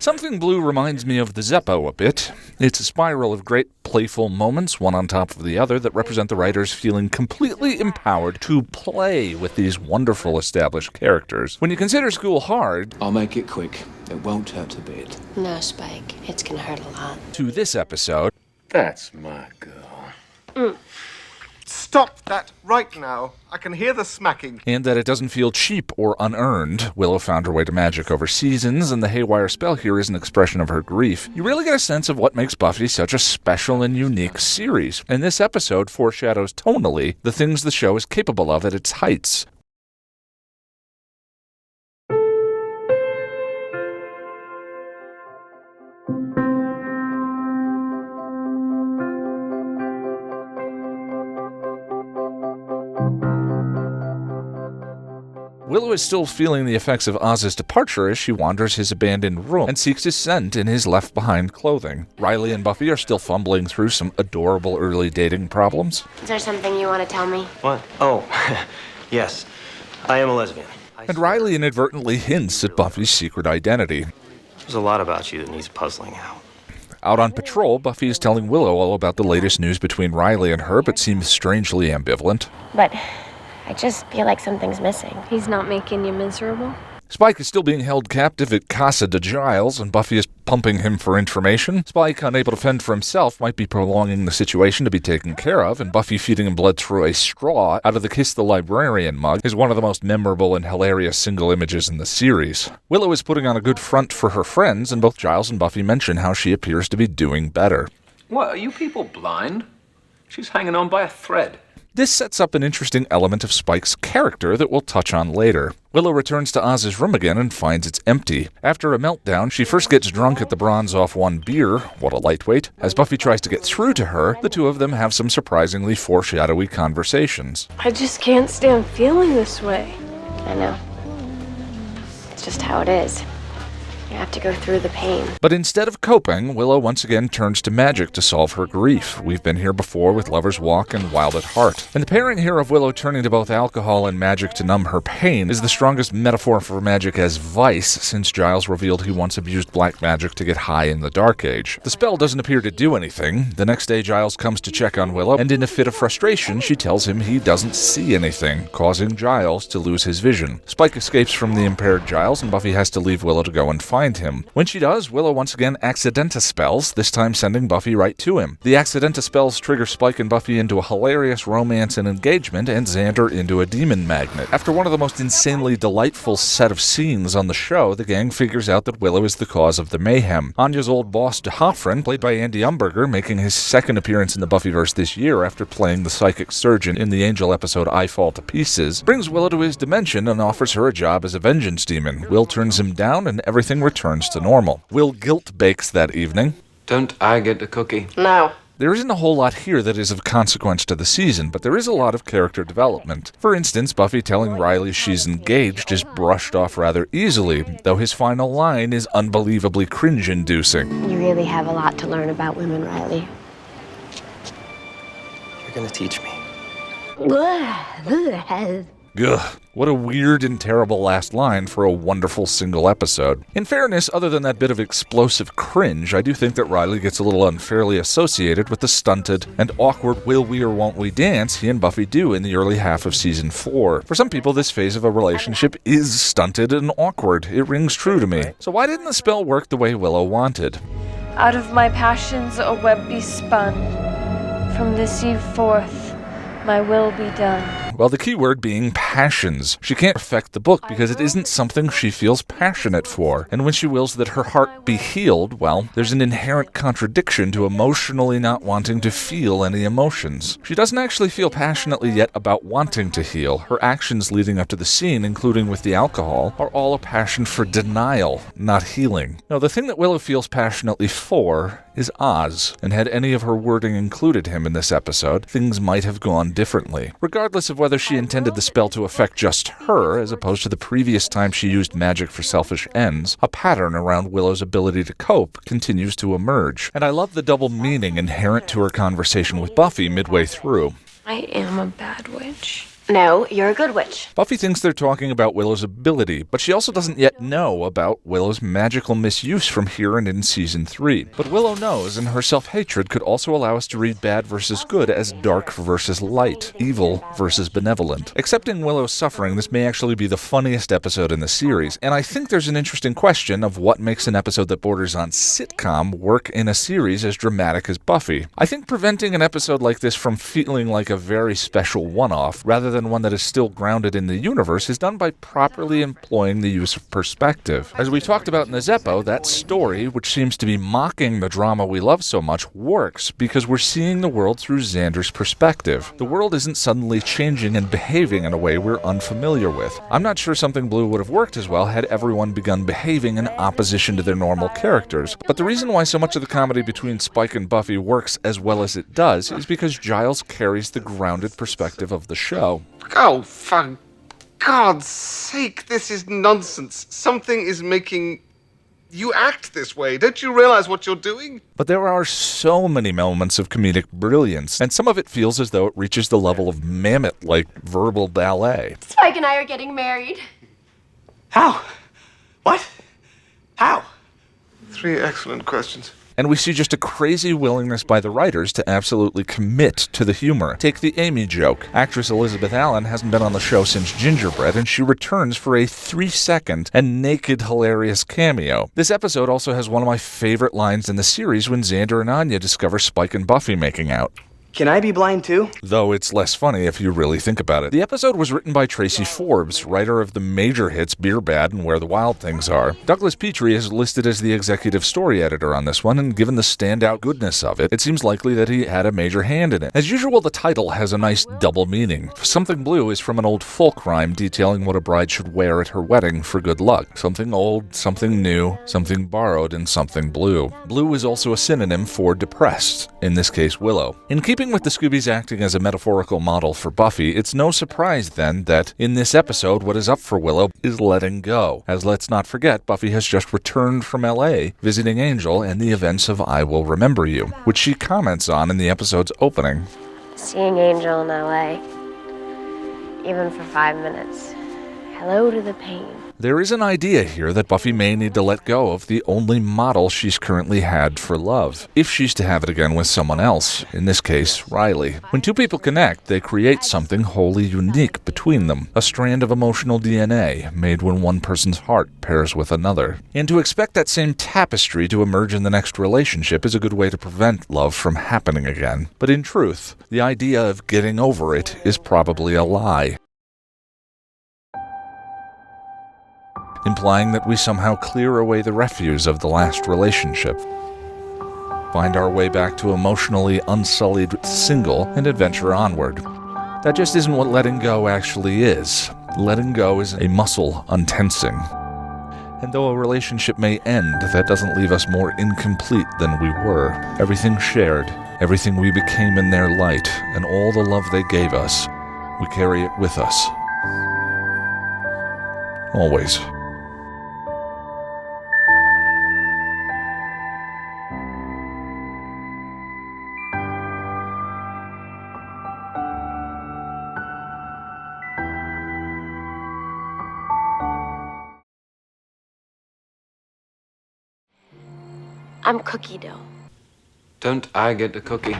Something Blue reminds me of the Zeppo a bit. It's a spiral of great playful moments, one on top of the other, that represent the writers feeling completely empowered to play with these wonderful established characters. When you consider school hard... I'll make it quick. It won't hurt a bit. No, Spike. It's gonna hurt a lot. ...to this episode... That's my girl. Stop that right now. I can hear the smacking. And that it doesn't feel cheap or unearned. Willow found her way to magic over seasons, and the haywire spell here is an expression of her grief. You really get a sense of what makes Buffy such a special and unique series. And this episode foreshadows tonally the things the show is capable of at its heights. Willow is still feeling the effects of Oz's departure as she wanders his abandoned room and seeks his scent in his left-behind clothing. Riley and Buffy are still fumbling through some adorable early dating problems. Is there something you want to tell me? What? Oh, yes. I am a lesbian. And Riley inadvertently hints at Buffy's secret identity. There's a lot about you that needs puzzling out. Out on patrol, Buffy is telling Willow all about the latest news between Riley and her, but seems strangely ambivalent. But I just feel like something's missing. He's not making you miserable? Spike is still being held captive at Casa de Giles, and Buffy is pumping him for information. Spike, unable to fend for himself, might be prolonging the situation to be taken care of, and Buffy feeding him blood through a straw out of the Kiss the Librarian mug is one of the most memorable and hilarious single images in the series. Willow is putting on a good front for her friends, and both Giles and Buffy mention how she appears to be doing better. What, are you people blind? She's hanging on by a thread. This sets up an interesting element of Spike's character that we'll touch on later. Willow returns to Oz's room again and finds it's empty. After a meltdown, she first gets drunk at the Bronze off one beer, what a lightweight. As Buffy tries to get through to her, the two of them have some surprisingly foreshadowy conversations. I just can't stand feeling this way. I know. It's just how it is. You have to go through the pain. But instead of coping, Willow once again turns to magic to solve her grief. We've been here before with Lover's Walk and Wild at Heart. And the pairing here of Willow turning to both alcohol and magic to numb her pain is the strongest metaphor for magic as vice since Giles revealed he once abused black magic to get high in the Dark Age. The spell doesn't appear to do anything. The next day, Giles comes to check on Willow, and in a fit of frustration, she tells him he doesn't see anything, causing Giles to lose his vision. Spike escapes from the impaired Giles, and Buffy has to leave Willow to go and find him. When she does, Willow once again accidenta spells, this time sending Buffy right to him. The accidenta spells trigger Spike and Buffy into a hilarious romance and engagement, and Xander into a demon magnet. After one of the most insanely delightful set of scenes on the show, the gang figures out that Willow is the cause of the mayhem. Anya's old boss, DeHoffrin, played by Andy Umberger, making his second appearance in the Buffyverse this year after playing the psychic surgeon in the Angel episode I Fall to Pieces, brings Willow to his dimension and offers her a job as a vengeance demon. Will turns him down, and everything returns to normal. Will guilt bakes that evening. Don't I get the cookie? No. There isn't a whole lot here that is of consequence to the season, but there is a lot of character development. For instance, Buffy telling Riley she's engaged is brushed off rather easily, though his final line is unbelievably cringe-inducing. You really have a lot to learn about women, Riley. You're gonna teach me. Ugh, what a weird and terrible last line for a wonderful single episode. In fairness, other than that bit of explosive cringe, I do think that Riley gets a little unfairly associated with the stunted and awkward will we or won't we dance he and Buffy do in the early half of season 4. For some people, this phase of a relationship is stunted and awkward. It rings true to me. So why didn't the spell work the way Willow wanted? Out of my passions a web be spun. From this eve forth, my will be done. Well, the key word being passions. She can't affect the book because it isn't something she feels passionate for. And when she wills that her heart be healed, well, there's an inherent contradiction to emotionally not wanting to feel any emotions. She doesn't actually feel passionately yet about wanting to heal. Her actions leading up to the scene, including with the alcohol, are all a passion for denial, not healing. Now, the thing that Willow feels passionately for is Oz, and had any of her wording included him in this episode, things might have gone differently. Regardless of whether she intended the spell to affect just her, as opposed to the previous time she used magic for selfish ends, a pattern around Willow's ability to cope continues to emerge. And I love the double meaning inherent to her conversation with Buffy midway through. I am a bad witch. No, you're a good witch. Buffy thinks they're talking about Willow's ability, but she also doesn't yet know about Willow's magical misuse from here and in Season 3. But Willow knows, and her self-hatred could also allow us to read bad versus good as dark versus light, evil versus benevolent. Accepting Willow's suffering, this may actually be the funniest episode in the series, and I think there's an interesting question of what makes an episode that borders on sitcom work in a series as dramatic as Buffy. I think preventing an episode like this from feeling like a very special one-off, rather than one that is still grounded in the universe, is done by properly employing the use of perspective. As we talked about in the Zeppo, that story, which seems to be mocking the drama we love so much, works because we're seeing the world through Xander's perspective. The world isn't suddenly changing and behaving in a way we're unfamiliar with. I'm not sure Something Blue would have worked as well had everyone begun behaving in opposition to their normal characters. But the reason why so much of the comedy between Spike and Buffy works as well as it does is because Giles carries the grounded perspective of the show. Oh, for God's sake, this is nonsense. Something is making you act this way. Don't you realize what you're doing? But there are so many moments of comedic brilliance, and some of it feels as though it reaches the level of mammoth-like verbal ballet. Spike and I are getting married. How? What? How? 3 excellent questions. And we see just a crazy willingness by the writers to absolutely commit to the humor. Take the Amy joke. Actress Elizabeth Allen hasn't been on the show since Gingerbread, and she returns for a 3-second and naked hilarious cameo. This episode also has one of my favorite lines in the series when Xander and Anya discover Spike and Buffy making out. Can I be blind too? Though it's less funny if you really think about it. The episode was written by Tracey Forbes, writer of the major hits Beer Bad and Where the Wild Things Are. Douglas Petrie is listed as the executive story editor on this one, and given the standout goodness of it, it seems likely that he had a major hand in it. As usual, the title has a nice double meaning. Something Blue is from an old folk rhyme detailing what a bride should wear at her wedding for good luck. Something old, something new, something borrowed, and something blue. Blue is also a synonym for depressed, in this case Willow. In keeping with the Scoobies acting as a metaphorical model for Buffy, it's no surprise then that in this episode what is up for Willow is letting go. As let's not forget, Buffy has just returned from LA, visiting Angel and the events of I Will Remember You, which she comments on in the episode's opening. Seeing Angel in LA, even for 5 minutes. Hello to the pain. There is an idea here that Buffy may need to let go of the only model she's currently had for love, if she's to have it again with someone else, in this case, Riley. When two people connect, they create something wholly unique between them, a strand of emotional DNA made when one person's heart pairs with another. And to expect that same tapestry to emerge in the next relationship is a good way to prevent love from happening again. But in truth, the idea of getting over it is probably a lie, implying that we somehow clear away the refuse of the last relationship, find our way back to emotionally unsullied single, and adventure onward. That just isn't what letting go actually is. Letting go is a muscle untensing. And though a relationship may end, that doesn't leave us more incomplete than we were. Everything shared, everything we became in their light, and all the love they gave us, we carry it with us. Always. I'm cookie dough. Don't I get the cookie?